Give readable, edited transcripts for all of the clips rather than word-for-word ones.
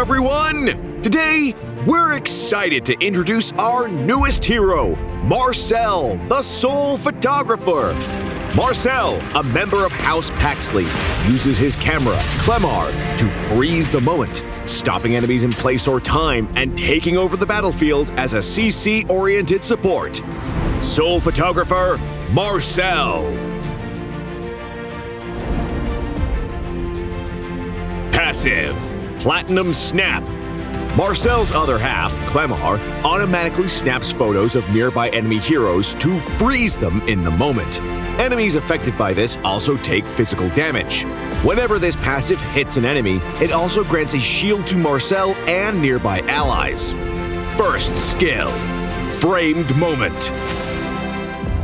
everyone! Today, we're excited to introduce our newest hero, Marcel, the Soul Photographer. Marcel, a member of House Paxley, uses his camera, Clemar, to freeze the moment, stopping enemies in place or time and taking over the battlefield as a CC-oriented support. Soul Photographer, Marcel. Passive, Platinum Snap. Marcel's other half, Clemar, automatically snaps photos of nearby enemy heroes to freeze them in the moment. Enemies affected by this also take physical damage. Whenever this passive hits an enemy, it also grants a shield to Marcel and nearby allies. First skill, Framed Moment.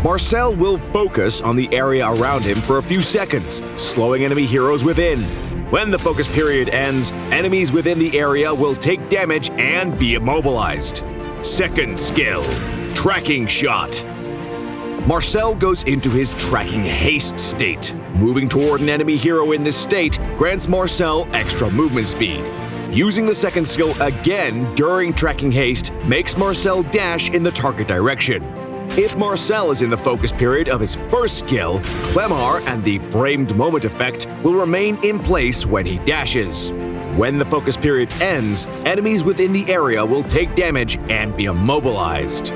Marcel will focus on the area around him for a few seconds, slowing enemy heroes within. When the focus period ends, enemies within the area will take damage and be immobilized. Second skill, Tracking Shot. Marcel goes into his tracking haste state. Moving toward an enemy hero in this state grants Marcel extra movement speed. Using the second skill again during tracking haste makes Marcel dash in the target direction. If Marcel is in the focus period of his first skill, Clemar and the Framed Moment effect will remain in place when he dashes. When the focus period ends, enemies within the area will take damage and be immobilized.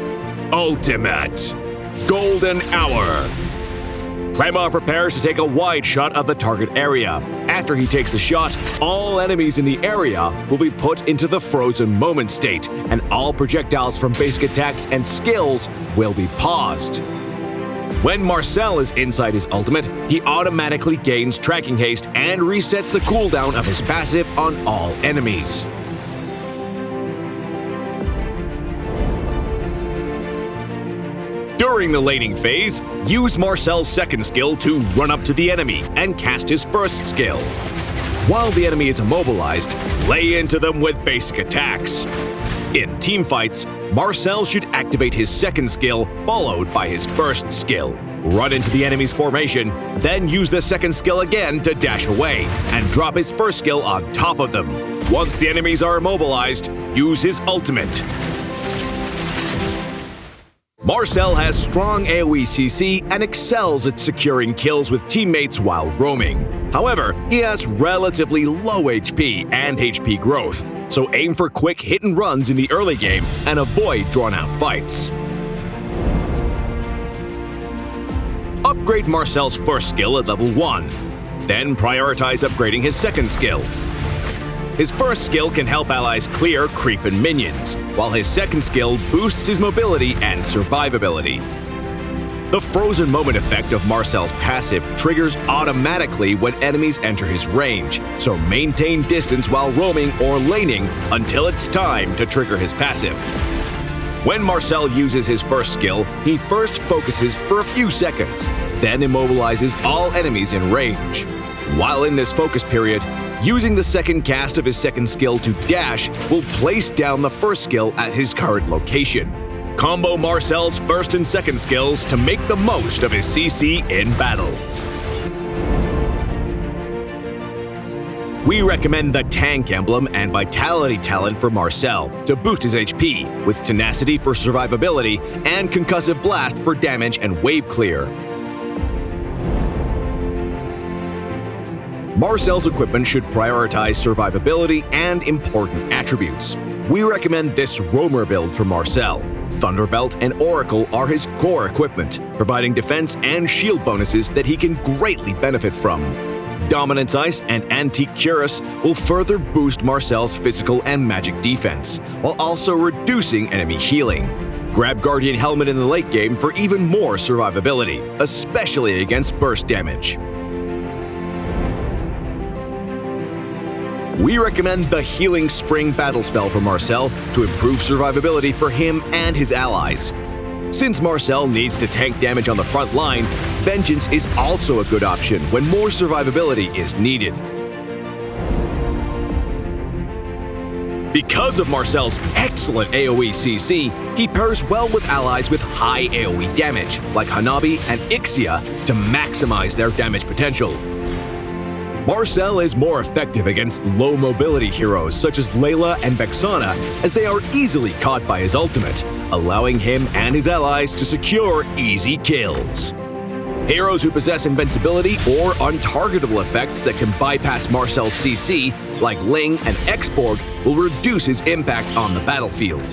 Ultimate, Golden Hour. Clemar prepares to take a wide shot of the target area. After he takes the shot, all enemies in the area will be put into the frozen moment state, and all projectiles from basic attacks and skills will be paused. When Marcel is inside his ultimate, he automatically gains tracking haste and resets the cooldown of his passive on all enemies. During the laning phase, use Marcel's second skill to run up to the enemy and cast his first skill. While the enemy is immobilized, lay into them with basic attacks. In teamfights, Marcel should activate his second skill followed by his first skill. Run into the enemy's formation, then use the second skill again to dash away and drop his first skill on top of them. Once the enemies are immobilized, use his ultimate. Marcel has strong AoE CC and excels at securing kills with teammates while roaming. However, he has relatively low HP and HP growth, so aim for quick hit and runs in the early game and avoid drawn-out fights. Upgrade Marcel's first skill at level 1, then prioritize upgrading his second skill. His first skill can help allies clear creep and minions, while his second skill boosts his mobility and survivability. The frozen moment effect of Marcel's passive triggers automatically when enemies enter his range, so maintain distance while roaming or laning until it's time to trigger his passive. When Marcel uses his first skill, he first focuses for a few seconds, then immobilizes all enemies in range. While in this focus period, using the second cast of his second skill to dash will place down the first skill at his current location. Combo Marcel's first and second skills to make the most of his CC in battle. We recommend the Tank Emblem and Vitality talent for Marcel to boost his HP, with Tenacity for survivability and Concussive Blast for damage and wave clear. Marcel's equipment should prioritize survivability and important attributes. We recommend this Roamer build for Marcel. Thunderbelt and Oracle are his core equipment, providing defense and shield bonuses that he can greatly benefit from. Dominance Ice and Antique Cuirass will further boost Marcel's physical and magic defense, while also reducing enemy healing. Grab Guardian Helmet in the late game for even more survivability, especially against burst damage. We recommend the Healing Spring battle spell for Marcel to improve survivability for him and his allies. Since Marcel needs to tank damage on the front line, Vengeance is also a good option when more survivability is needed. Because of Marcel's excellent AoE CC, he pairs well with allies with high AoE damage, like Hanabi and Ixia, to maximize their damage potential. Marcel is more effective against low mobility heroes such as Layla and Vexana, as they are easily caught by his ultimate, allowing him and his allies to secure easy kills. Heroes who possess invincibility or untargetable effects that can bypass Marcel's CC, like Ling and Xborg, will reduce his impact on the battlefield.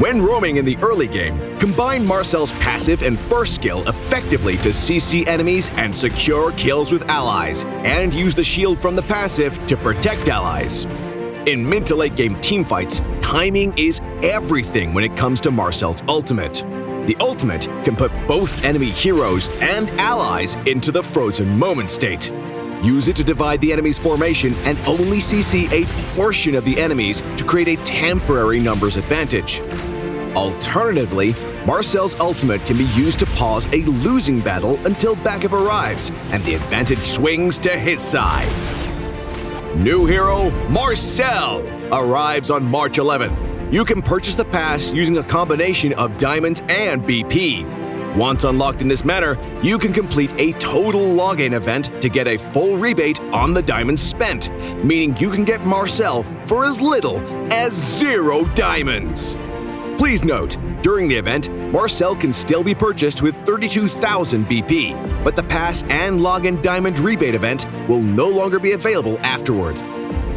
When roaming in the early game, combine Marcel's passive and first skill effectively to CC enemies and secure kills with allies, and use the shield from the passive to protect allies. In mid to late game teamfights, timing is everything when it comes to Marcel's ultimate. The ultimate can put both enemy heroes and allies into the frozen moment state. Use it to divide the enemy's formation and only CC a portion of the enemies to create a temporary numbers advantage. Alternatively, Marcel's ultimate can be used to pause a losing battle until backup arrives and the advantage swings to his side. New hero, Marcel, arrives on March 11th. You can purchase the pass using a combination of diamonds and BP. Once unlocked in this manner, you can complete a total login event to get a full rebate on the diamonds spent, meaning you can get Marcel for as little as 0 diamonds. Please note, during the event, Marcel can still be purchased with 32,000 BP, but the pass and login diamond rebate event will no longer be available afterward.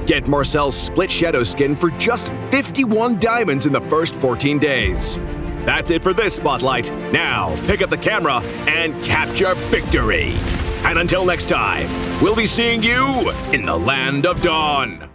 Get Marcel's Split Shadow skin for just 51 diamonds in the first 14 days. That's it for this Spotlight. Now, pick up the camera and capture victory. And until next time, we'll be seeing you in the Land of Dawn.